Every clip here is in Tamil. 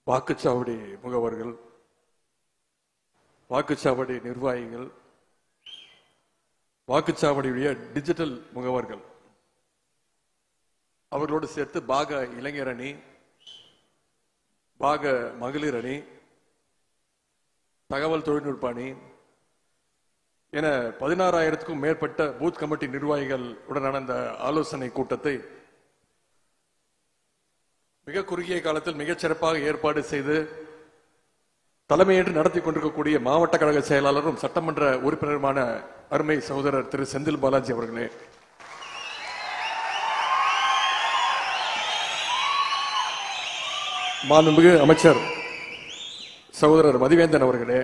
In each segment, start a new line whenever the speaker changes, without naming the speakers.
வாக்குச்சாவடி முகவர்கள், வாக்குச்சாவடி நிர்வாகிகள், வாக்குச்சாவடியுடைய டிஜிட்டல் முகவர்கள், அவர்களோடு சேர்த்து பாக இளைஞர் அணி, பாக மகளிர் அணி, தகவல் தொழில்நுட்ப அணி என 16,000க்கும் மேற்பட்ட பூத் கமிட்டி நிர்வாகிகள் உடனான அந்த ஆலோசனை கூட்டத்தை மிக குறுகிய காலத்தில் மிகச் சிறப்பாக ஏற்பாடு செய்து தலைமையேற்று நடத்தி கொண்டிருக்கக்கூடிய மாவட்ட கழக செயலாளரும் சட்டமன்ற உறுப்பினருமான அருமை சகோதரர் திரு செந்தில் பாலாஜி அவர்களே, மாண்புமிகு அமைச்சர் சகோதரர் மதிவேந்தன் அவர்களே,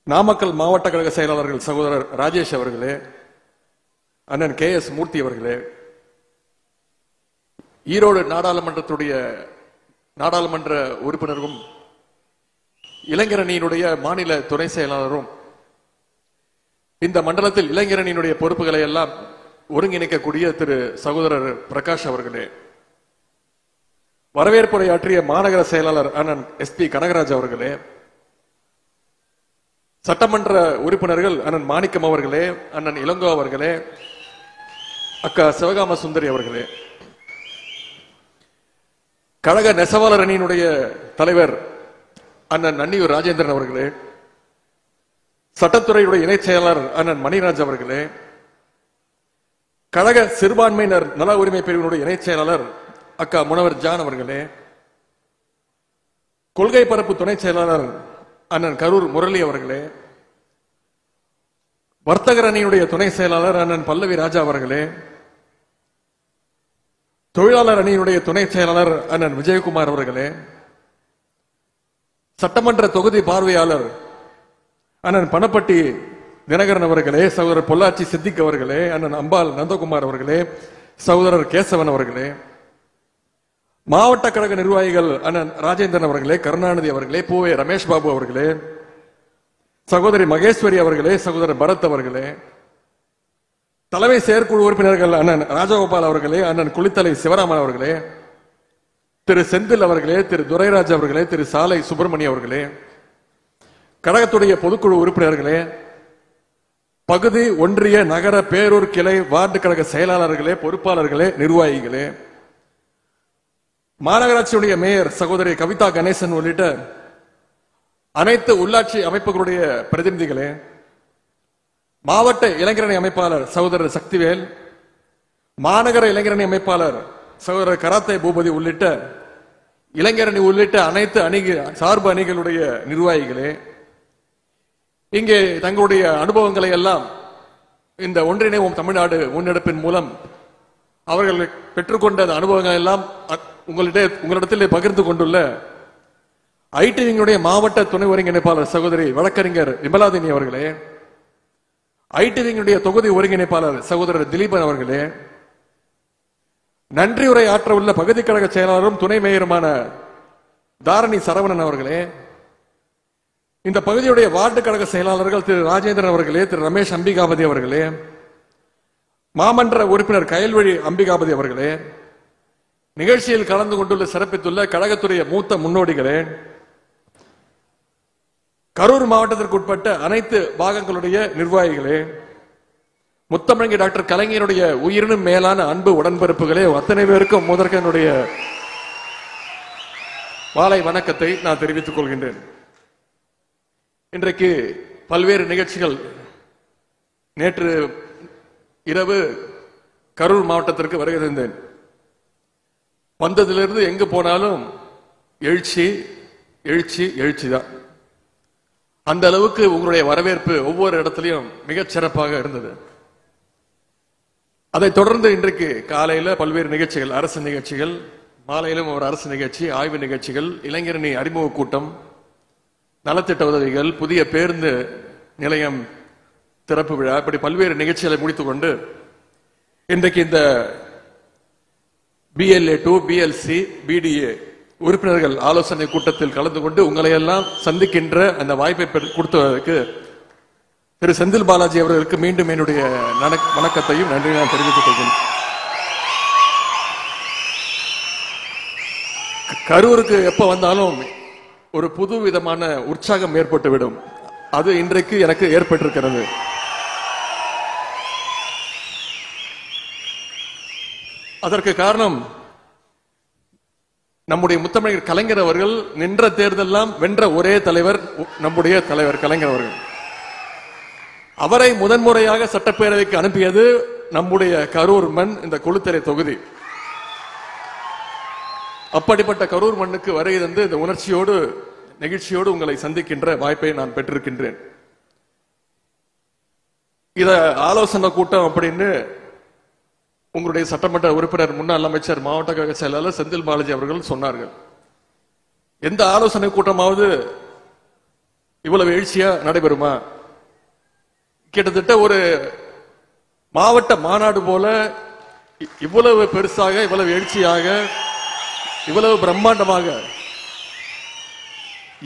நாமக்கல் மாவட்ட கழக செயலாளர்கள் சகோதரர் ராஜேஷ் அவர்களே, அண்ணன் KS மூர்த்தி அவர்களே, ஈரோடு நாடாளுமன்றத்துடைய நாடாளுமன்ற உறுப்பினரும் இளைஞரணியினுடைய மாநில துணை செயலாளரும் இந்த மண்டலத்தில் இளைஞரணியினுடைய பொறுப்புகளை எல்லாம் ஒருங்கிணைக்கக்கூடிய திரு சகோதரர் பிரகாஷ் அவர்களே, வரவேற்புரையாற்றிய மாநகர செயலாளர் அண்ணன் SP கனகராஜ் அவர்களே, சட்டமன்ற உறுப்பினர்கள் அண்ணன் மாணிக்கம் அவர்களே, அண்ணன் இளங்கோ அவர்களே, அக்கா சிவகாம சுந்தரி அவர்களே, கழக நெசவாளர் அணியினுடைய தலைவர் அண்ணன் நன்னியூர் ராஜேந்திரன் அவர்களே, சட்டத்துறையுடைய இணைச் செயலாளர் அண்ணன் மணிராஜ் அவர்களே, கழக சிறுபான்மையினர் நல உரிமை பிரிவினுடைய இணைச் செயலாளர் அக்கா முனவர் ஜான் அவர்களே, கொள்கை பரப்பு துணை செயலாளர் அண்ணன் கரூர் முரளி அவர்களே, வர்த்தகர் அணியினுடைய துணை செயலாளர் அண்ணன் பல்லவி ராஜா அவர்களே, தொழிலாளர் அணியினுடைய துணை செயலாளர் அண்ணன் விஜயகுமார் அவர்களே, சட்டமன்ற தொகுதி பார்வையாளர் அண்ணன் பணப்பட்டி தினகரன் அவர்களே, சகோதரர் பொள்ளாச்சி சித்திக் அவர்களே, அண்ணன் அம்பாள் நந்தகுமார் அவர்களே, சகோதரர் கேசவன் அவர்களே, மாவட்ட கழக நிர்வாகிகள் அண்ணன் ராஜேந்திரன் அவர்களே, கருணாநிதி அவர்களே, பூவே ரமேஷ் பாபு அவர்களே, சகோதரி மகேஸ்வரி அவர்களே, சகோதரர் பரத் அவர்களே, தலைமை செயற்குழு உறுப்பினர்கள் அண்ணன் ராஜகோபால் அவர்களே, அண்ணன் குளித்தலை சிவராமன் அவர்களே, திரு செந்தில் அவர்களே, திரு துரைராஜ் அவர்களே, திரு சாலை சுப்பிரமணிய அவர்களே, கழகத்துடைய பொதுக்குழு உறுப்பினர்களே, பகுதி ஒன்றிய நகர பேரூர் கிளை வார்டு கழக செயலாளர்களே, பொறுப்பாளர்களே, நிர்வாகிகளே, மாநகராட்சியுடைய மேயர் சகோதரி கவிதா கணேசன் உள்ளிட்ட அனைத்து உள்ளாட்சி அமைப்புகளுடைய பிரதிநிதிகளே, மாவட்ட இளைஞரணி அமைப்பாளர் சகோதரர் சக்திவேல், மாநகர இளைஞரணி அமைப்பாளர் சகோதரர் கராத்தே பூபதி உள்ளிட்ட இளைஞரணி உள்ளிட்ட அனைத்து சார்பு அணிகளுடைய நிர்வாகிகளே, இங்கே தங்களுடைய அனுபவங்களை எல்லாம் இந்த ஒன்றிணைவோம் தமிழ்நாடு முன்னெடுப்பின் மூலம் அவர்கள் பெற்றுக்கொண்ட அனுபவங்கள் எல்லாம் உங்களிடத்தில் பகிர்ந்து கொண்டுள்ள ஐடிவிங்களுடைய மாவட்ட துணை ஒருங்கிணைப்பாளர் சகோதரி வழக்கறிஞர் விமலாதினி அவர்களே, ஐடிவிங்களுடைய தொகுதி ஒருங்கிணைப்பாளர் சகோதரர் திலீபன் அவர்களே, நன்றியுரை ஆற்ற உள்ள பகுதி கழக செயலாளரும் துணை மேயருமான தாரணி சரவணன் அவர்களே, இந்த பகுதியுடைய வார்டு கழக செயலாளர்கள் திரு ராஜேந்திரன் அவர்களே, திரு ரமேஷ் அம்பிகாபதி அவர்களே, மாமன்ற உறுப்பினர் கயல்வழி அம்பிகாபதி அவர்களே, நிகழ்ச்சியில் கலந்து கொண்டுள்ள சிறப்பித்துள்ள கழகத்துடைய மூத்த முன்னோடிகளே, கரூர் மாவட்டத்திற்கு உட்பட்ட அனைத்து பாகங்களுடைய நிர்வாகிகளே, முத்தமிழங்கி டாக்டர் கலைஞருடைய உயிரினும் மேலான அன்பு உடன்பிறப்புகளே, அத்தனை பேருக்கும் முதற்கனுடைய மாலை வணக்கத்தை நான் தெரிவித்துக் கொள்கின்றேன். இன்றைக்கு பல்வேறு நிகழ்ச்சிகள், நேற்று இரவு கரூர் மாவட்டத்திற்கு வருகை தந்தேன். வந்ததிலிருந்து எங்கு போனாலும் எழுச்சி எழுச்சி எழுச்சி தான். அந்த அளவுக்கு உங்களுடைய வரவேற்பு ஒவ்வொரு இடத்திலையும் மிகச் சிறப்பாக இருந்தது. அதைத் தொடர்ந்து இன்றைக்கு காலையில் பல்வேறு நிகழ்ச்சிகள், அரசு நிகழ்ச்சிகள், மாலையிலும் ஒரு அரசு நிகழ்ச்சி, ஆய்வு நிகழ்ச்சிகள், இளைஞரணி அறிமுக கூட்டம், நலத்திட்ட உதவிகள், புதிய பேருந்து நிலையம் திறப்பு விழா, இப்படி பல்வேறு நிகழ்ச்சிகளை முடித்துக் கொண்டு இன்றைக்கு இந்த BLA 2 BLC BDA உறுப்பினர்கள் ஆலோசனை கூட்டத்தில் கலந்து கொண்டு உங்களை எல்லாம் சந்திக்கின்ற அந்த வாய்ப்பை கொடுத்ததற்கு திரு செந்தில் பாலாஜி அவர்களுக்கு மீண்டும் என்னுடைய வணக்கத்தையும் நன்றி நான் தெரிவித்துக் கொள்கிறேன். கரூருக்கு எப்ப வந்தாலும் ஒரு புது விதமான உற்சாகம் ஏற்பட்டுவிடும். அது இன்றைக்கு எனக்கு ஏற்பட்டிருக்கிறது. அதற்கு காரணம் நம்முடைய முத்தமிழர் கலைஞர் அவர்கள் நின்ற தேர்தலெல்லாம் வென்ற ஒரே தலைவர் நம்முடைய தலைவர் கலைஞர் அவர்கள். அவரை முதன்முறையாக சட்டப்பேரவைக்கு அனுப்பியது நம்முடைய கரூர் மண், இந்த கொளுத்தரை தொகுதி. அப்படிப்பட்ட கரூர் மண்ணுக்கு வரை தந்து இந்த உணர்ச்சியோடு நெகிழ்ச்சியோடு உங்களை சந்திக்கின்ற வாய்ப்பை நான் பெற்றிருக்கின்றேன். இத ஆலோசனை கூட்டம் அப்படின்னு உங்களுடைய சட்டமன்ற உறுப்பினர் முன்னாள் அமைச்சர் மாவட்ட கழக செயலாளர் செந்தில் பாலாஜி அவர்கள் சொன்னார்கள். எந்த ஆலோசனை கூட்டமாவது இவ்வளவு எழுச்சியா நடைபெறுமா? கிட்டத்தட்ட ஒரு மாவட்ட மாநாடு போல இவ்வளவு பெருசாக, இவ்வளவு எழுச்சியாக, இவ்வளவு பிரம்மாண்டமாக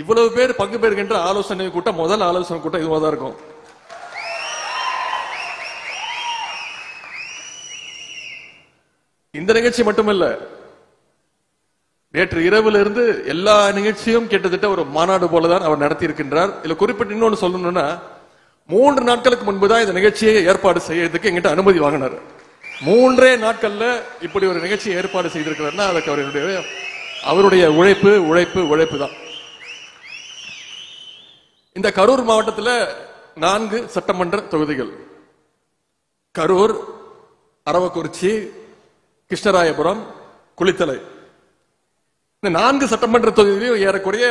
இவ்வளவு பேர் பங்கு பெறுகின்ற ஆலோசனை கூட்டம் முதல் ஆலோசனை கூட்டம் இதுவாதான் இருக்கும். இந்த நிகழ்ச்சி மட்டுமல்ல, நேற்று இரவுல இருந்து எல்லா நிகழ்ச்சியும் கிட்டத்தட்ட ஒரு மாநாடு போலதான் அவர் நடத்தி இருக்கின்றார். இதுல குறிப்பிட்டு இன்னொன்னு சொல்லணும்னா, 3 நாட்களுக்கு முன்புதான் இந்த நிகழ்ச்சியை ஏற்பாடு செய்யறதுக்கு எங்கிட்ட அனுமதி வாங்கினார். 3 நாட்கள்ல இப்படி ஒரு நிகழ்ச்சியை ஏற்பாடு செய்திருக்கிறார்னா அதுக்கு அவருடைய உழைப்பு தான். இந்த கரூர் மாவட்டத்தில் 4 சட்டமன்ற தொகுதிகள், கரூர், அரவக்குறிச்சி, கிருஷ்ணராயபுரம், குளித்தலை. இந்த 4 சட்டமன்ற தொகுதியிலும் ஏறக்குறைய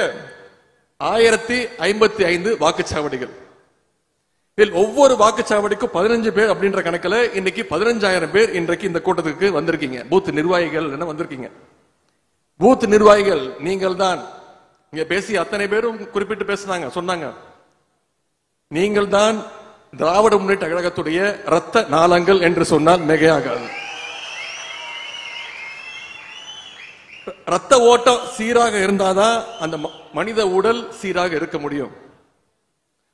1055 வாக்குச்சாவடிகள். இதில் ஒவ்வொரு வாக்குச்சாவடிக்கும் 15 பேர் அப்படின்ற கணக்கில் இன்னைக்கு 15,000 பேர் இன்றைக்கு இந்த கூட்டத்துக்கு வந்திருக்கீங்க. பூத் நிர்வாகிகள் என்ன வந்திருக்கீங்க. பூத் நிர்வாகிகள் நீங்கள் தான். இங்க பேசி அத்தனை பேரும் குறிப்பிட்டு பேசினாங்க, சொன்னாங்க, நீங்கள் தான் திராவிட முன்னேற்ற கழகத்துடைய இரத்த நாளங்கள் என்று சொன்னால் மிகையாகாது. ரத்த ஓட்டம் சீராக இருந்தாதான் அந்த மனித உடல் சீராக இருக்க முடியும்.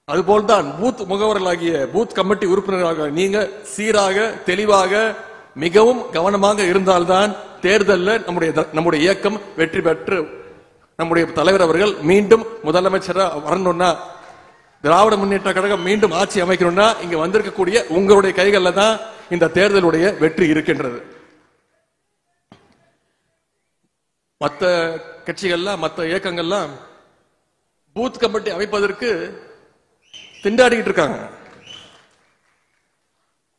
அதுபோல்தான் பூத் முகவர்களாகிய பூத் கமிட்டி உறுப்பினராக நீங்க சீராக, தெளிவாக, மிகவும் கவனமாக இருந்தால்தான் தேர்தலில் நம்முடைய இயக்கம் வெற்றி பெற்று நம்முடைய தலைவர் அவர்கள் மீண்டும் முதலமைச்சராக வரணும்னா, திராவிட முன்னேற்ற கழகம் மீண்டும் ஆட்சி அமைக்கணும்னா இங்க வந்திருக்கக்கூடிய உங்களுடைய கைகளில் தான் இந்த தேர்தலுடைய வெற்றி இருக்கின்றது. மற்ற கட்சிகள்லாம், மற்ற இயக்கங்கள்லாம் பூத் கமிட்டி அமைப்பதற்கு திண்டாடிக்கிட்டு இருக்காங்க.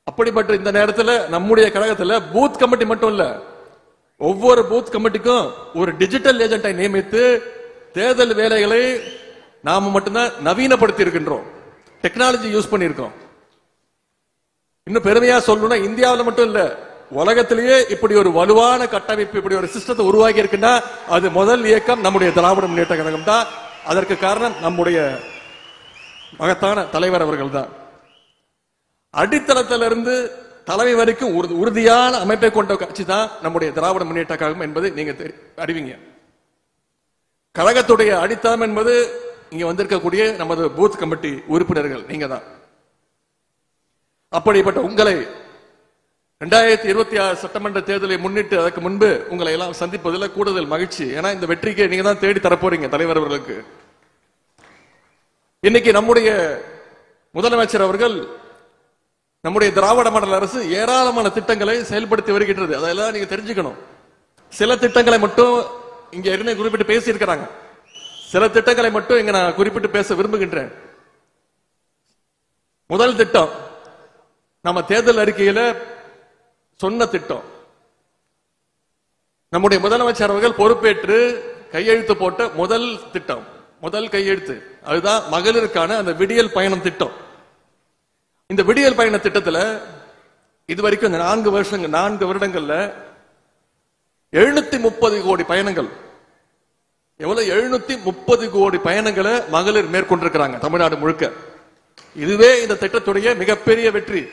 அப்படிப்பட்ட இந்த நேரத்தில் நம்முடைய கழகத்தில் பூத் கமிட்டி மட்டும் இல்ல, ஒவ்வொரு பூத் கமிட்டிக்கும் ஒரு டிஜிட்டல் ஏஜென்டை நியமித்து தேர்தல் வேலைகளை நாம மட்டும்தான் நவீனப்படுத்தி இருக்கின்றோம். டெக்னாலஜி யூஸ் பண்ணியிருக்கோம். இன்னும் பெருமையா சொல்லணும்னா, இந்தியாவில் மட்டும் இல்ல, உலகத்திலேயே இப்படி ஒரு வலுவான கட்டமைப்பு, இப்படி ஒரு சிஸ்டத்தை உருவாக்கி இருக்குன்னா அது முதல் இயக்கம் நம்முடைய திராவிட முன்னேற்ற கழகம் தான். அதற்கு காரணம் நம்முடைய மகத்தான தலைவர் அவர்கள் தான். அடித்தளத்திலிருந்து தலைமை வரைக்கும் உறுதியான அமைப்பை கொண்ட கட்சி தான் நம்முடைய திராவிட முன்னேற்ற கழகம் என்பதை நீங்க அறிவிங்க. கழகத்துடைய அடித்தளம் என்பது இங்க வந்திருக்கக்கூடிய நமது பூத் கமிட்டி உறுப்பினர்கள் நீங்க தான். அப்படிப்பட்ட உங்களை 2026 சட்டமன்ற தேர்தலை முன்னிட்டு அதற்கு முன்பு உங்களை எல்லாம் சந்திப்பதில் கூடுதல் மகிழ்ச்சி. ஏன்னா இந்த வெற்றிக்கு நீங்க தான் தேடி தரப்போறீங்க தலைவர் அவர்களுக்கு. இன்னைக்கு நம்முடைய முதலமைச்சர் அவர்கள், நம்முடைய திராவிட மாடல் அரசு ஏராளமான திட்டங்களை செயல்படுத்தி வருகின்றது. அதெல்லாம் நீங்க தெரிஞ்சுக்கணும். சில திட்டங்களை மட்டும் இங்க ஏற்கனவே குறிப்பிட்டு பேசி இருக்கிறாங்க. சில திட்டங்களை மட்டும் இங்க நான் குறிப்பிட்டு பேச விரும்புகின்றேன். முதல் திட்டம், நம்ம தேர்தல் அறிக்கையில சொன்ன திட்டம், நம்முடைய முதலமைச்சர் அவர்கள் பொறுப்பேற்று கையெழுத்து போட்ட முதல் திட்டம், முதல் கையெழுத்து, அதுதான் மகளிருக்கான அந்த விடியல் பயணம் திட்டம். இந்த விடியல் பயண திட்டத்துல இதுவரைக்கும் இந்த 4 வருடங்கள்ல 730 கோடி பயணங்கள், எவ்வளவு 730 கோடி பயணங்களை மகளிர் மேற்கொண்டிருக்கிறாங்க தமிழ்நாடு முழுக்க. இதுவே இந்த திட்டத்துடைய மிகப்பெரிய வெற்றி.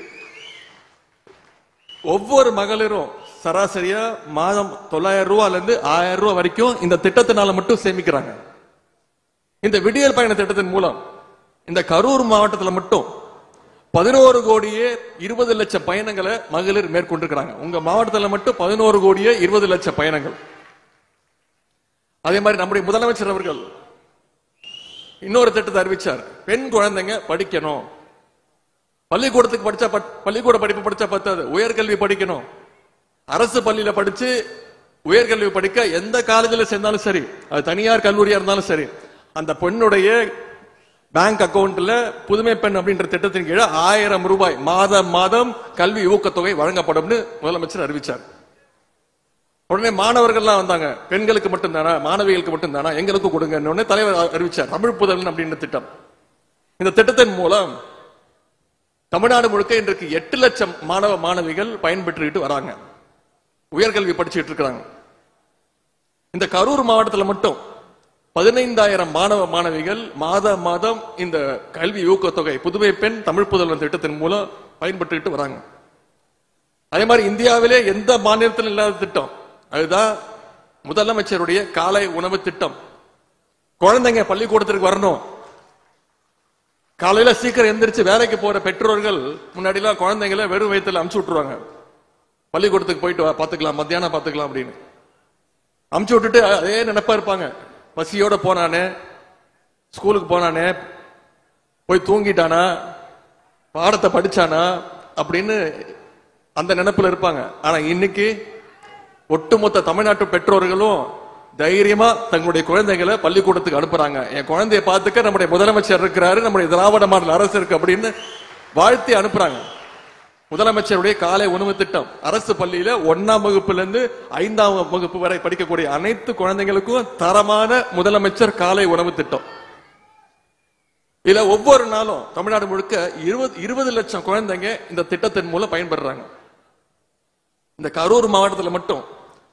ஒவ்வொரு மகளிரும் சராசரியா மாதம் 900 ரூபாயில இருந்து 1000 ரூபாய் வரைக்கும் இந்த திட்டத்தினால மட்டும் சேமிக்கிறாங்க. இந்த விடியல் பயண திட்டத்தின் மூலம் இந்த கரூர் மாவட்டத்தில் மட்டும் 11 கோடியே 20 லட்சம் பயணங்களை மகளிர் மேற்கொண்டிருக்கிறாங்க. உங்க மாவட்டத்தில் மட்டும் 11 கோடியே 20 லட்சம் பயணங்கள். அதே மாதிரி நம்முடைய முதலமைச்சர் அவர்கள் இன்னொரு திட்டத்தை அறிவிச்சார். பெண் குழந்தைங்க படிக்கணும், பள்ளிக்கூடத்துக்கு படிச்சா பள்ளிக்கூட படிப்பு படிச்சா பத்தாது, உயர்கல்வி படிக்கணும். அரசு பள்ளியில படிச்சு உயர்கல்வி படிக்க எந்த காலேஜில் சேர்ந்தாலும் சரி, அது தனியார் கல்லூரியா இருந்தாலும் சரி, அந்த பெண்ணுடைய பேங்க் அக்கவுண்ட்ல புதுமை பெண் அப்படின்ற திட்டத்தின் கீழே 1000 ரூபாய் மாதம் மாதம் கல்வி ஊக்கத்தொகை வழங்கப்படும் முதலமைச்சர் அறிவிச்சார். உடனே மாணவர்கள்லாம் வந்தாங்க, பெண்களுக்கு மட்டும் தானா, மாணவிகளுக்கு மட்டும் தானா, எங்களுக்கு கொடுங்க தலைவர் அறிவிச்சார். தமிழ் புதல்வன் அப்படின்ற திட்டம். இந்த திட்டத்தின் மூலம் தமிழ்நாடு முழுக்க இன்றைக்கு 8 லட்சம் மாணவ மாணவிகள் பயன்பெற்றுக்கிட்டு வராங்க, உயர்கல்வி படிச்சுட்டு இருக்கிறாங்க. இந்த கரூர் மாவட்டத்தில் மட்டும் 15,000 மாணவ மாணவிகள் மாதம் மாதம் இந்த கல்வி ஊக்கத்தொகை புதுமை பெண் தமிழ் புதல்வன் திட்டத்தின் மூலம் பயன்பெற்றுக்கிட்டு வராங்க. அதே மாதிரி இந்தியாவிலே எந்த மாநிலத்திலும் இல்லாத திட்டம், அதுதான் முதலமைச்சருடைய காலை உணவு திட்டம். குழந்தைங்க பள்ளிக்கூடத்திற்கு வரணும். காலையில சீக்கிரம் எந்திரிச்சு வேலைக்கு போற பெற்றோர்கள் முன்னாடி எல்லாம் குழந்தைங்களை வெறும் வயிற்றுல அமுச்சு விட்டுருவாங்க, பள்ளிக்கூடத்துக்கு போயிட்டு பாத்துக்கலாம், மத்தியானம் பாத்துக்கலாம் அப்படின்னு அமுச்சு விட்டுட்டு அதே நினைப்பா இருப்பாங்க. பசியோட போனானே, ஸ்கூலுக்கு போனானே, போய் தூங்கிட்டானா, பாடத்தை படிச்சானா அப்படின்னு அந்த நினைப்புல இருப்பாங்க. ஆனா இன்னைக்கு ஒட்டுமொத்த தமிழ்நாட்டு பெற்றோர்களும் தைரியமா தங்களுடைய குழந்தைகளை பள்ளிக்கூடத்துக்கு அனுப்புறாங்க. என் குழந்தைய பார்த்துக்க நம்முடைய முதலமைச்சர் இருக்கிறாரு, நம்முடைய திராவிட மாடல் அரசு இருக்கு அப்படின்னு வாழ்த்தி அனுப்புறாங்க. முதலமைச்சருடைய காலை உணவு திட்டம் அரசு பள்ளியில 1ஆம் வகுப்புல இருந்து 5ஆம் வகுப்பு வரை படிக்கக்கூடிய அனைத்து குழந்தைகளுக்கும் தரமான முதலமைச்சர் காலை உணவு திட்டம். இதுல ஒவ்வொரு நாளும் தமிழ்நாடு முழுக்க 20 லட்சம் குழந்தைங்க இந்த திட்டத்தின் மூலம் பயன்பெறாங்க. இந்த கரூர் மாவட்டத்தில் மட்டும்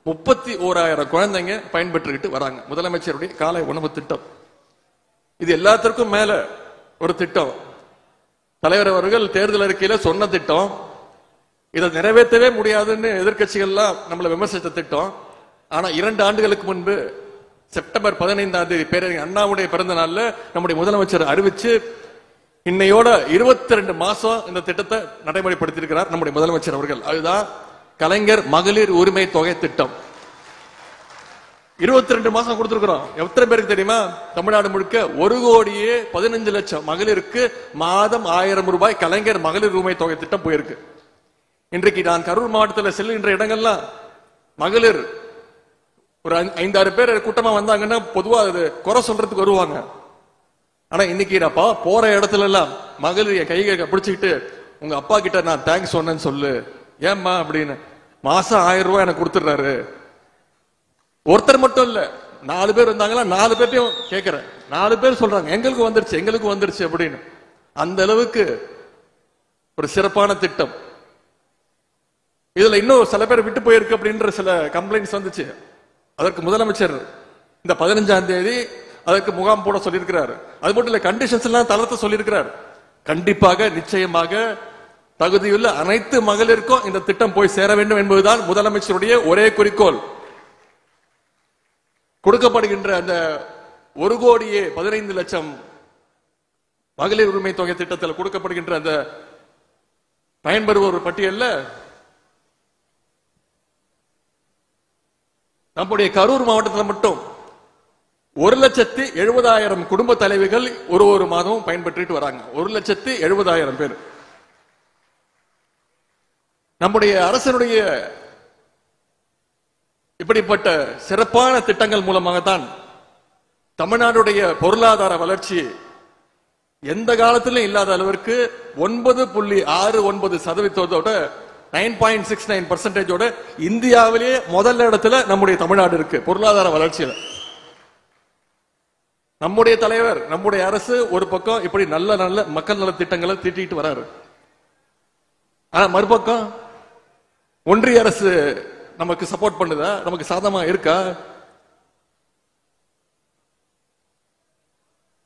31,000 குழந்தைங்க பயன்பெற்றுக்கிட்டு வராங்க முதலமைச்சருடைய காலை உணவு திட்டம். இது எல்லாத்திற்கும் மேல ஒரு திட்டம், தலைவர் அவர்கள் தேர்தல் அறிக்கையில சொன்ன திட்டம், இதை நிறைவேற்றவே முடியாதுன்னு எதிர்கட்சிகள்லாம் நம்மளை விமர்சித்த திட்டம். ஆனா 2 ஆண்டுகளுக்கு முன்பு செப்டம்பர் 15ஆம் தேதி பேரறிஞர் அண்ணாவுடைய பிறந்த நாள்ல நம்முடைய முதலமைச்சர் அறிவிச்சு இன்னையோட 22 மாசம் இந்த திட்டத்தை நடைமுறைப்படுத்தியிருக்கிறார் நம்முடைய முதலமைச்சர் அவர்கள். அதுதான் கலைஞர் மகளிர் உரிமை தொகை திட்டம். 22 மாசம் கொடுத்திருக்கிறோம். எத்தனை பேருக்கு தெரியுமா? தமிழ்நாடு முழுக்க 1,15,00,000 மகளிருக்கு மாதம் 1000 ரூபாய் கலைஞர் மகளிர் உரிமை தொகை திட்டம் போயிருக்கு. இன்றைக்கு நான் கரூர் மாவட்டத்தில் செல்கின்ற இடங்கள்லாம் மகளிர் ஒரு 5-6 பேர் கூட்டமா வந்தாங்கன்னா பொதுவா அது குறை சொல்றதுக்கு வருவாங்க. ஆனா இன்னைக்கு போற இடத்துல எல்லாம் மகளிர் கைகளை பிடிச்சுக்கிட்டு உங்க அப்பா கிட்ட நான் தேங்க்ஸ் சொன்னேன்னு சொல்லு, ஏம்மா அப்படின்னு மாசம் 1000 ரூபாய் எனக்கு கொடுத்துடுறாரு. ஒருத்தர் மட்டும் இல்ல, 4 பேர் வந்தாங்களா, 4 பேர்ட்டையும் கேட்கிறேன், 4 பேர் சொல்றாங்க எங்களுக்கு வந்துருச்சு எங்களுக்கு வந்துருச்சு அப்படின்னு. அந்த அளவுக்கு ஒரு சிறப்பான திட்டம். இதுல இன்னும் சில பேர் விட்டு போயிருக்கு அப்படின்ற சில கம்ப்ளைண்ட்ஸ் வந்துச்சு. அதற்கு முதலமைச்சர் இந்த 15ஆம் தேதி அதற்கு முகாம் போட சொல்லியிருக்கிறார். அது மட்டும் இல்ல, கண்டிஷன்ஸ் எல்லாம் தளர்த்த சொல்லியிருக்கிறார். கண்டிப்பாக நிச்சயமாக தகுதியுள்ள அனைத்து மகளிருக்கும் இந்த திட்டம் போய் சேர வேண்டும் என்பதுதான் முதலமைச்சருடைய ஒரே குறிக்கோள். கொடுக்கப்படுகின்ற அந்த 1,15,00,000 மகளிர் உரிமை தொகை திட்டத்தில் கொடுக்கப்படுகின்ற அந்த பயன்பெறுவோர் பட்டியல்ல நம்முடைய கரூர் மாவட்டத்தில் மட்டும் 1,70,000 குடும்ப தலைவிகள் ஒரு மாதமும் பயன்பெற்றுட்டு வராங்க. 1,70,000 பேர். நம்முடைய அரசனுடைய இப்படிப்பட்ட சிறப்பான திட்டங்கள் மூலமாகத்தான் தமிழ்நாடுடைய பொருளாதார வளர்ச்சி எந்த காலத்திலும் இல்லாத அளவிற்கு 9.69% 9.69% இந்தியாவிலேயே முதல் இடத்துல நம்முடைய தமிழ்நாடு இருக்கு பொருளாதார வளர்ச்சியில. நம்முடைய தலைவர் நம்முடைய அரசு ஒரு பக்கம் இப்படி நல்ல நல்ல மக்கள் நல திட்டங்களை தீட்டிட்டு வராரு. ஆனா மறுபக்கம் ஒன்றிய அரசு நமக்கு சப்போர்ட் பண்ணுதா, நமக்கு சாதகமா இருக்கா?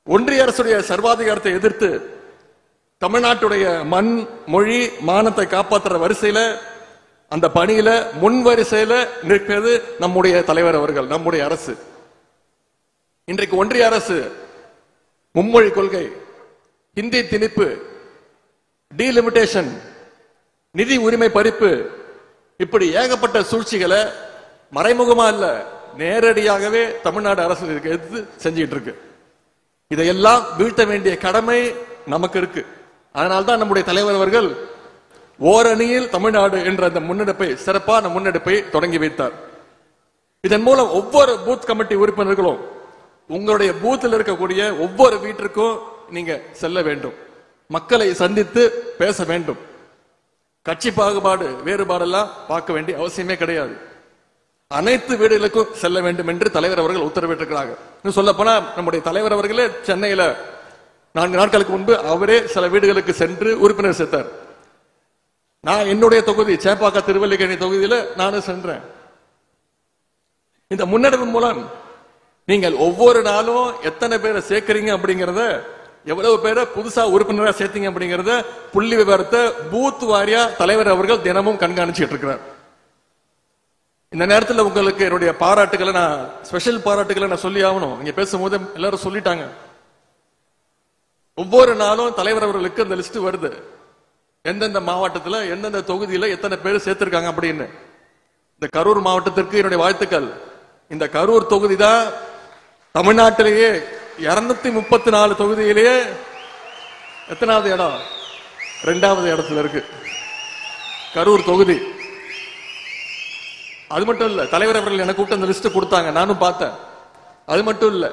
ஒன்றிய அரசுடைய சர்வாதிகாரத்தை எதிர்த்து தமிழ்நாட்டுடைய மண் மொழி மானத்தை காப்பாற்றுற வரிசையில அந்த பணியில முன் வரிசையில நிற்பது நம்முடைய தலைவர் அவர்கள், நம்முடைய அரசு. இன்றைக்கு ஒன்றிய அரசு மும்மொழி கொள்கை, ஹிந்தி திணிப்பு, டீலிமிட்டேஷன், நிதி உரிமை பறிப்பு, இப்படி ஏகப்பட்ட சூழ்ச்சிகளை மறைமுகமா இல்ல நேரடியாகவே தமிழ்நாடு அரசு எடுத்து செஞ்சுட்டு இருக்கு. இதையெல்லாம் வீழ்த்த வேண்டிய கடமை நமக்கு இருக்கு. அதனால்தான் நம்முடைய தலைவர் அவர்கள் ஓரணியில் தமிழ்நாடு என்ற அந்த முன்னெடுப்பை, சிறப்பான முன்னெடுப்பை தொடங்கி வைத்தார். இதன் மூலம் ஒவ்வொரு பூத் கமிட்டி உறுப்பினர்களும் உங்களுடைய பூத்தில் இருக்கக்கூடிய ஒவ்வொரு வீட்டிற்கும் நீங்க செல்ல வேண்டும், மக்களை சந்தித்து பேச வேண்டும். கட்சி பாகுபாடு வேறுபாடெல்லாம் பார்க்க வேண்டிய அவசியமே கிடையாது. அனைத்து வீடுகளுக்கும் செல்ல வேண்டும் என்று தலைவர் அவர்கள் உத்தரவிட்டிருக்கிறாங்க. சொல்ல போனா நம்முடைய தலைவர் அவர்களே சென்னையில 4 நாட்களுக்கு முன்பு அவரே சில வீடுகளுக்கு சென்று உறுப்பினர் சேர்த்தார். நான் என்னுடைய தொகுதி சேப்பாக்கா திருவல்லிக்கேணி தொகுதியில நானும் சென்றேன். இந்த முன்னெடுப்பு மூலம் நீங்கள் ஒவ்வொரு நாளும் எத்தனை பேரை சேர்க்கிறீங்க அப்படிங்கறத, எவ்வளவு பேரை புதுசா உறுப்பினராக சேர்த்தீங்க அப்படிங்கறத புள்ளி விவரத்தை பூத் வாரியா தலைவர் அவர்கள் தினமும் கண்காணிச்சுட்டு இருக்கிறார். இந்த நேரத்தில் உங்களுக்கு என்னுடைய பாராட்டுகளை, நான் ஸ்பெஷல் பாராட்டுகளை நான் சொல்லி ஆகணும். இங்க பேசும்போது எல்லாரும் சொல்லிட்டாங்க. ஒவ்வொரு நாளும் தலைவர் அவர்களுக்கு அந்த லிஸ்ட் வருது, எந்தெந்த மாவட்டத்தில் எந்தெந்த தொகுதியில் எத்தனை பேர் சேர்த்திருக்காங்க அப்படின்னு. இந்த கரூர் மாவட்டத்திற்கு என்னுடைய வாழ்த்துக்கள். இந்த கரூர் தொகுதி தான் தமிழ்நாட்டிலேயே 234 தொகுதியிலேயே எத்தனாவது இடம்? 2வது இடத்துல இருக்கு கரூர் தொகுதி. அது மட்டும் இல்ல, தலைவர் அவர்கள் எனக்கு கூப்பிட்டு அந்த லிஸ்ட் கொடுத்தாங்க, நானும் பார்த்தேன். அது மட்டும் இல்ல,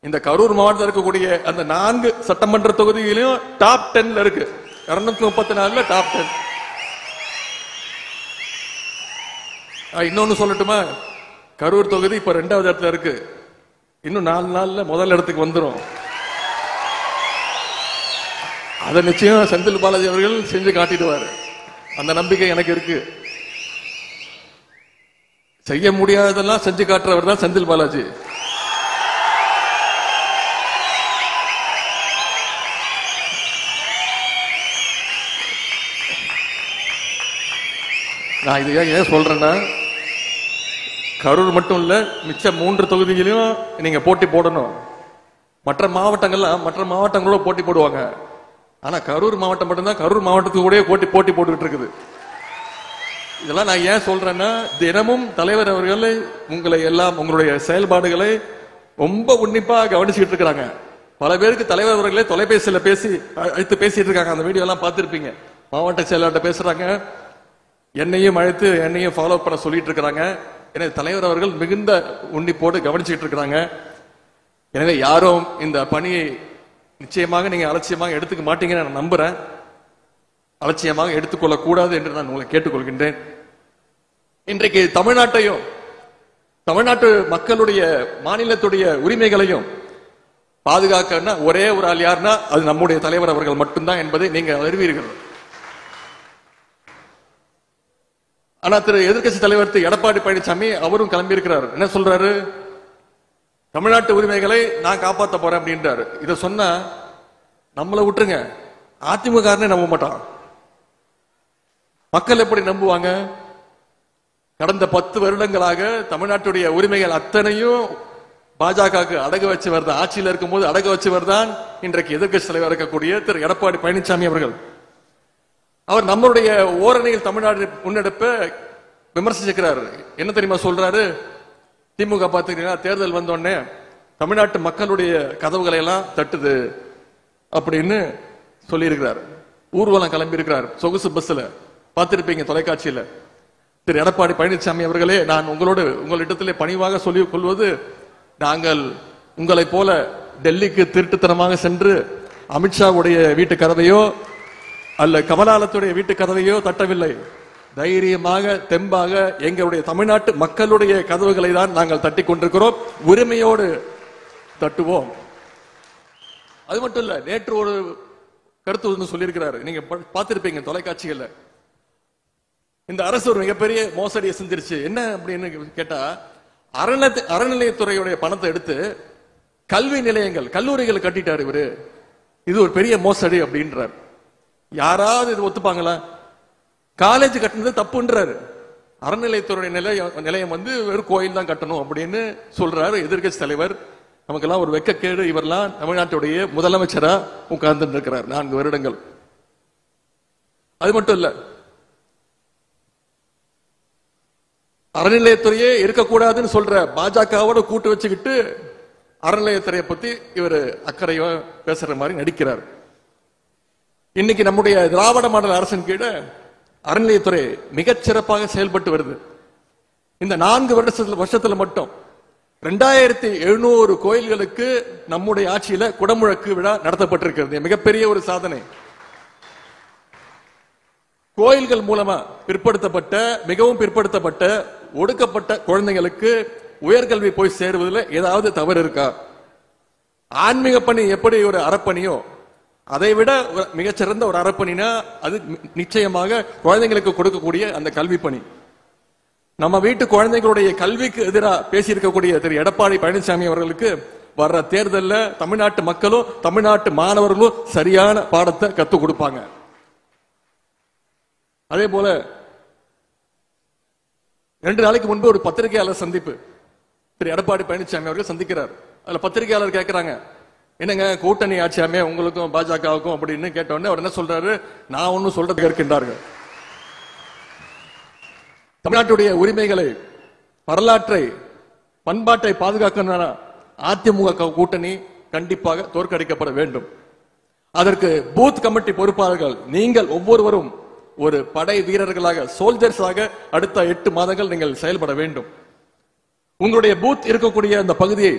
இந்த கரூர் மாவட்டத்தில் இருக்கக்கூடிய அந்த 4 சட்டமன்ற தொகுதியிலையும் டாப் 10ல இருக்கு. 234 டாப் 10. இன்னொன்னு சொல்லட்டுமா? கரூர் தொகுதி இப்ப 2வது இடத்துல இருக்கு. இன்னும் 4 நாள்ல முதல் இடத்துக்கு வந்துடும். அதை நிச்சயம் செந்தில் பாலாஜி அவர்கள் செஞ்சு காட்டிடுவாரு. அந்த நம்பிக்கை எனக்கு இருக்கு. செய்ய முடியாததெல்லாம் செஞ்சு காட்டுறவர் தான் செந்தில் பாலாஜி. நான் இது ஏன் சொல்றேன்னா, கரூர் மட்டும் இல்ல, மிச்ச 3 தொகுதியிலும் நீங்க போட்டி போடணும். மற்ற மாவட்டங்களோட போட்டி போடுவாங்க. ஆனா கரூர் மாவட்டம் மட்டும்தான் கரூர் மாவட்டத்துக்கு கூட போட்டி போட்டுக்கிட்டு இருக்குது. இதெல்லாம் நான் ஏன் சொல்றேன்னா, தினமும் தலைவர் அவர்களை உங்களை எல்லாம் உங்களுடைய செயல்பாடுகளை ரொம்ப உன்னிப்பா கவனிச்சுட்டு இருக்கிறாங்க. பல பேருக்கு தலைவர் அவர்களே தொலைபேசியில அழைத்து பேசிட்டு இருக்காங்க. அந்த வீடியோ எல்லாம் பார்த்திருப்பீங்க. மாவட்ட செயலாளர்கிட்ட பேசுறாங்க, என்னையும் அழைத்து என்னையும் ஃபாலோ பண்ண சொல்லிட்டு இருக்கிறாங்க. எனவே தலைவர் அவர்கள் மிகுந்த உன்னிப்போடு கவனிச்சுட்டு இருக்கிறாங்க. எனவே யாரும் இந்த பணியை நிச்சயமாக நீங்க அலட்சியமாக எடுத்துக்க மாட்டீங்கன்னு நான் நம்புறேன். அலட்சியமாக எடுத்துக்கொள்ள கூடாது என்று நான் உங்களை கேட்டுக்கொள்கின்றேன். இன்றைக்கு தமிழ்நாட்டையும் தமிழ்நாட்டு மக்களுடைய மாநிலத்துடைய உரிமைகளையும் பாதுகாக்க ஒரே ஒரு ஆள் யாருன்னா அது நம்முடைய தலைவர் அவர்கள் மட்டும்தான் என்பதை நீங்கள் அறிவீர்கள். ஆனா எதிர்கட்சி தலைவர் திரு எடப்பாடி பழனிசாமி அவரும் கிளம்பி இருக்கிறார். என்ன சொல்றாரு? தமிழ்நாட்டு உரிமைகளை நான் காப்பாற்ற போறேன் அப்படின்றாரு. இதை சொன்னா நம்மளை விட்டுருங்க, அதிமுக நம்ப மாட்டான். மக்கள் எப்படி நம்புவாங்க? கடந்த 10 வருடங்களாக தமிழ்நாட்டுடைய உரிமைகள் அத்தனையும் பாஜகவுக்கு அடகு வச்சவர் தான், ஆட்சியில் இருக்கும் போது அடகு வச்சவர் தான் இன்றைக்கு எதிர்கட்சி தலைவர் இருக்கக்கூடிய திரு எடப்பாடி பழனிசாமி அவர்கள். அவர் நம்மளுடைய ஓரணியில் தமிழ்நாடு முன்னெடுப்ப விமர்சிக்கிறார். என்ன தெரியுமா சொல்றாரு? திமுக பாத்தீங்கன்னா தேர்தல் வந்தோடனே தமிழ்நாட்டு மக்களுடைய கதவுகளை எல்லாம் தட்டுது அப்படின்னு சொல்லி இருக்கிறார். ஊர்வலம் கிளம்பி இருக்கிறார் சொகுசு பஸ்ல, பார்த்திருப்பீங்க தொலைக்காட்சியில. திரு எடப்பாடி பழனிசாமி அவர்களே, நான் உங்களிடத்திலே பணிவாக சொல்லிக் கொள்வது, நாங்கள் உங்களை போல டெல்லிக்கு திருட்டுத்தனமாக சென்று அமித்ஷாவுடைய வீட்டு கதவையோ அல்ல கமலாலத்துடைய வீட்டு கதவையோ தட்டவில்லை. தைரியமாக தெம்பாக எங்களுடைய தமிழ்நாட்டு மக்களுடைய கதவுகளை தான் நாங்கள் தட்டி கொண்டிருக்கிறோம். உரிமையோடு தட்டுவோம். அது மட்டும் இல்ல, நேற்று ஒரு கருத்து சொல்லியிருக்கிறாரு, நீங்க பார்த்திருப்பீங்க தொலைக்காட்சிகள்ல. இந்த அரசு ஒரு மிகப்பெரிய மோசடியை செஞ்சிருச்சு. என்ன அப்படின்னு கேட்டா, அறநிலையத்துறையுடைய பணத்தை எடுத்து கல்வி நிலையங்கள் கல்லூரிகள் கட்டிட்டாரு இவரு. இது ஒரு பெரிய மோசடி அப்படின்றார். யாராவது இது ஒத்துப்பாங்களா? காலேஜ் கட்டினது தப்புன்றாரு. அறநிலையத்துறை நிலையம் வெறும் கோயில் தான் கட்டணும் அப்படின்னு சொல்றாரு எதிர்கட்சி தலைவர். நமக்கெல்லாம் ஒரு வெக்கக்கேடு. இவரெல்லாம் தமிழ்நாட்டுடைய முதலமைச்சரா உட்கார்ந்து இருக்கிறார் 4 வருடங்கள். அது மட்டும் இல்ல, அறநிலையத்துறையே இருக்கக்கூடாதுன்னு சொல்ற பாஜகவோட கூட்டு வச்சுக்கிட்டு அறநிலையத்துறையை பத்தி இவர் அக்கறையா பேசுற மாதிரி நடிக்கிறார். இன்னைக்கு நம்முடைய திராவிட மாடல் அரசின் கீழே அறநிலையத்துறை மிகச் சிறப்பாக செயல்பட்டு வருது. இந்த 4 வருஷத்துல மட்டும் 2700 கோயில்களுக்கு நம்முடைய ஆட்சியில குடமுழக்கு விழா நடத்தப்பட்டிருக்கிறது. மிகப்பெரிய ஒரு சாதனை. கோயில்கள் மூலமா பிற்படுத்தப்பட்ட, மிகவும் பிற்படுத்தப்பட்ட, ஒடுக்கப்பட்ட குழந்தைகளுக்கு உயர்கல்வி போய் சேருவதில் ஏதாவது தவறு இருக்கா? ஆன்மீக பணி எப்படி ஒரு அறப்பணியோ அதை விட மிகச்சிறந்த ஒரு அறப்பணினா அது நிச்சயமாக குழந்தைங்களுக்கு கொடுக்கக்கூடிய அந்த கல்வி பணி. நம்ம வீட்டு குழந்தைகளுடைய கல்விக்கு எதிராக பேசியிருக்கக்கூடிய திரு எடப்பாடி பழனிசாமி அவர்களுக்கு வர்ற தேர்தலில் தமிழ்நாட்டு மக்களும் தமிழ்நாட்டு மாணவர்களும் சரியான பாடத்தை கத்துக் கொடுப்பாங்க. அதே போல 2 நாளைக்கு முன்பு ஒரு பத்திரிகையாளர் சந்திப்பு திரு எடப்பாடி பழனிசாமி அவர்கள் சந்திக்கிறார். அதுல பத்திரிகையாளர் கேட்கிறாங்க, என்னங்க கூட்டணி ஆட்சியாமே உங்களுக்கும் பாஜகவுக்கும் அப்படின்னு கேட்டோடனே அவர் என்ன சொல்றாரு, நான் ஒன்னும் சொல்றதுக்கு இருக்கின்றார்கள். தமிழ்நாட்டுடைய உரிமைகளை, வரலாற்றை, பண்பாட்டை பாதுகாக்க அதிமுக கூட்டணி கண்டிப்பாக தோற்கடிக்கப்பட வேண்டும். அதற்கு பூத் கமிட்டி பொறுப்பாளர்கள் நீங்கள் ஒவ்வொருவரும் ஒரு படை வீரர்களாக, சோல்ஜர்ஸாக அடுத்த 8 மாதங்கள் நீங்கள் செயல்பட வேண்டும். உங்களுடைய பூத் இருக்கக்கூடிய அந்த பகுதியை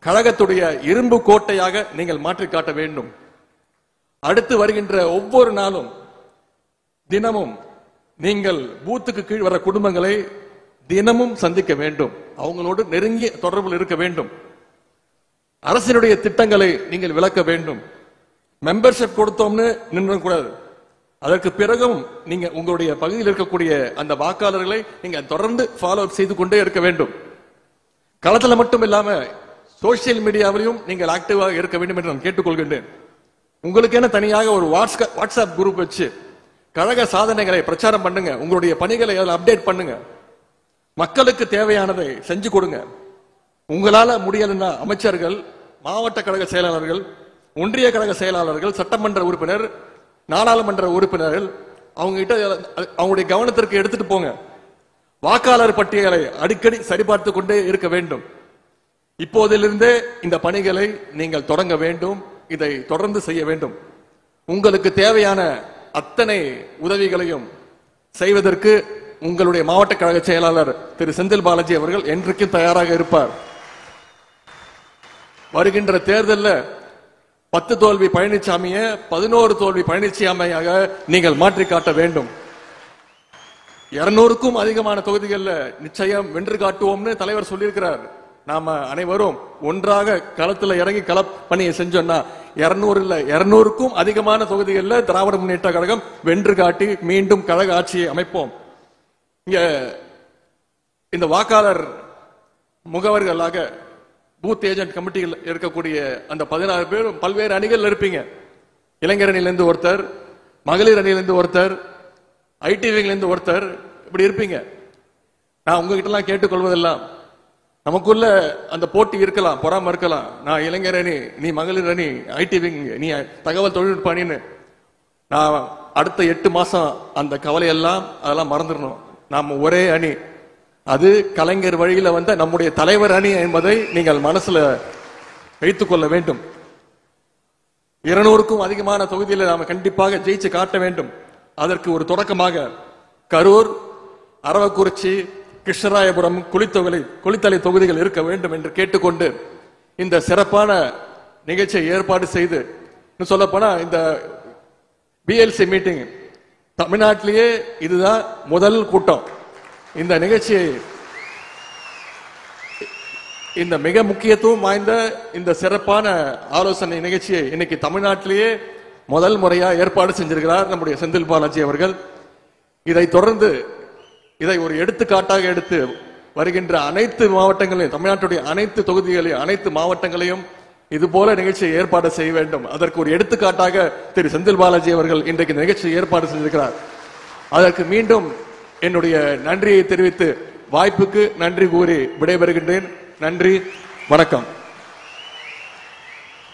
கழகத்துடைய இரும்பு கோட்டையாக நீங்கள் மாற்றி காட்ட வேண்டும். அடுத்து வருகின்ற ஒவ்வொரு நாளும் தினமும் நீங்கள் பூத்துக்கு கீழ் வர குடும்பங்களை தினமும் சந்திக்க வேண்டும். அவங்களோடு நெருங்கிய தொடர்பில் இருக்க வேண்டும். அரசினுடைய திட்டங்களை நீங்கள் விளக்க வேண்டும். மெம்பர்ஷிப் கொடுத்தோம்னு நின்றக்கூடாது. அதற்கு பிறகும் நீங்க உங்களுடைய பகுதியில் இருக்கக்கூடிய அந்த வாக்காளர்களை நீங்க தொடர்ந்து ஃபாலோ செய்து கொண்டே இருக்க வேண்டும். களத்தில் மட்டும் இல்லாம சோசியல் மீடியாவிலையும் நீங்கள் ஆக்டிவாக இருக்க வேண்டும் என்று நான் கேட்டுக்கொள்கின்றேன். உங்களுக்கு என்ன தனியாக ஒரு வாட்ஸ்அப் குரூப் வச்சு கழக சாதனைகளை பிரச்சாரம் பண்ணுங்க. உங்களுடைய பணிகளை அதில் அப்டேட் பண்ணுங்க. மக்களுக்கு தேவையானதை செஞ்சு கொடுங்க. உங்களால முடியலன்னா அமைச்சர்கள், மாவட்ட கழக செயலாளர்கள், ஒன்றிய கழக செயலாளர்கள், சட்டமன்ற உறுப்பினர், நாடாளுமன்ற உறுப்பினர்கள் அவங்க கிட்ட அவங்களுடைய கவனத்திற்கு எடுத்துட்டு போங்க. வாக்காளர் பட்டியலை அடிக்கடி சரிபார்த்து கொண்டே இருக்க வேண்டும். இப்போதிலிருந்தே இந்த பணிகளை நீங்கள் தொடங்க வேண்டும். இதை தொடர்ந்து செய்ய வேண்டும். உங்களுக்கு தேவையான அத்தனை உதவிகளையும் செய்வதற்கு உங்களுடைய மாவட்ட கழக செயலாளர் திரு செந்தில் பாலாஜி அவர்கள் என்றைக்கும் தயாராக இருப்பார். வருகின்ற தேர்தலில் 10 தோல்வி பழனிசாமியை 11 தோல்வி பழனிசாமியாக நீங்கள் மாற்றி காட்ட வேண்டும். 200க்கும் அதிகமான தொகுதிகளில் நிச்சயம் வென்று காட்டுவோம்னு தலைவர் சொல்லியிருக்கிறார். நாம அனைவரும் ஒன்றாக களத்தில் இறங்கி களப்பணியை செஞ்சோம்னா 200 இல்ல 200க்கும் அதிகமான தொகுதிகளில் திராவிட முன்னேற்ற கழகம் வென்று காட்டி மீண்டும் கழக ஆட்சியை அமைப்போம். இங்க இந்த வாக்காளர் முகவர்களாக பூத் ஏஜென்ட் கமிட்டியில் இருக்கக்கூடிய அந்த 16 பேரும் பல்வேறு அணிகள் இருப்பீங்க. இளைஞர் அணியிலிருந்து ஒருத்தர், மகளிர் அணியிலிருந்து ஒருத்தர், ஐடிவிலிருந்து ஒருத்தர், இப்படி இருப்பீங்க. நான் உங்ககிட்ட எல்லாம் கேட்டுக்கொள்வதெல்லாம் நமக்குள்ள அந்த போட்டி இருக்கலாம், பொறாம இருக்கலாம். நான் இளைஞர் அணி, நீ மகளிர் அணி, ஐடிவிங், நீ தகவல் தொழில்நுட்ப அணின்னு. நான் அடுத்த 8 மாசம் அந்த கவலையெல்லாம் அதெல்லாம் மறந்துடணும். நாம ஒரே அணி, அது கலைஞர் வழியில வந்த நம்முடைய தலைவர் அணி என்பதை நீங்கள் மனசுல வைத்துக் கொள்ள வேண்டும். 200க்கும் அதிகமான தொகுதியில் நாம கண்டிப்பாக ஜெயிச்சு காட்ட வேண்டும். அதற்கு ஒரு தொடக்கமாக கரூர், அரவக்குறிச்சி, கிருஷ்ணராயபுரம், குளித்தலை தொகுதிகள் இருக்க வேண்டும் என்று கேட்டுக்கொண்டு இந்த சிறப்பான நிகழ்ச்சியை ஏற்பாடு செய்து, சொல்ல போனா இந்த பிஎல்சி மீட்டிங் தமிழ்நாட்டிலேயே இதுதான் முதல் கூட்டம். இந்த நிகழ்ச்சியை, இந்த மிக முக்கியத்துவம் வாய்ந்த இந்த சிறப்பான ஆலோசனை நிகழ்ச்சியை இன்னைக்கு தமிழ்நாட்டிலேயே முதல் முறையா ஏற்பாடு செஞ்சிருக்கிறார் நம்முடைய செந்தில் பாலாஜி அவர்கள். இதை தொடர்ந்து இதை ஒரு எடுத்துக்காட்டாக எடுத்து வருகின்ற அனைத்து மாவட்டங்களையும், தமிழ்நாட்டுடைய அனைத்து தொகுதிகளையும், அனைத்து மாவட்டங்களையும் இது போல நிகழ்ச்சியை ஏற்பாடு செய்ய வேண்டும். அதற்கு ஒரு எடுத்துக்காட்டாக திரு செந்தில் பாலாஜி அவர்கள் இன்றைக்கு நிகழ்ச்சியை ஏற்பாடு செய்திருக்கிறார். அதற்கு மீண்டும் என்னுடைய நன்றியை தெரிவித்து வாய்ப்புக்கு நன்றி கூறி விடைபெறுகின்றேன். நன்றி, வணக்கம்.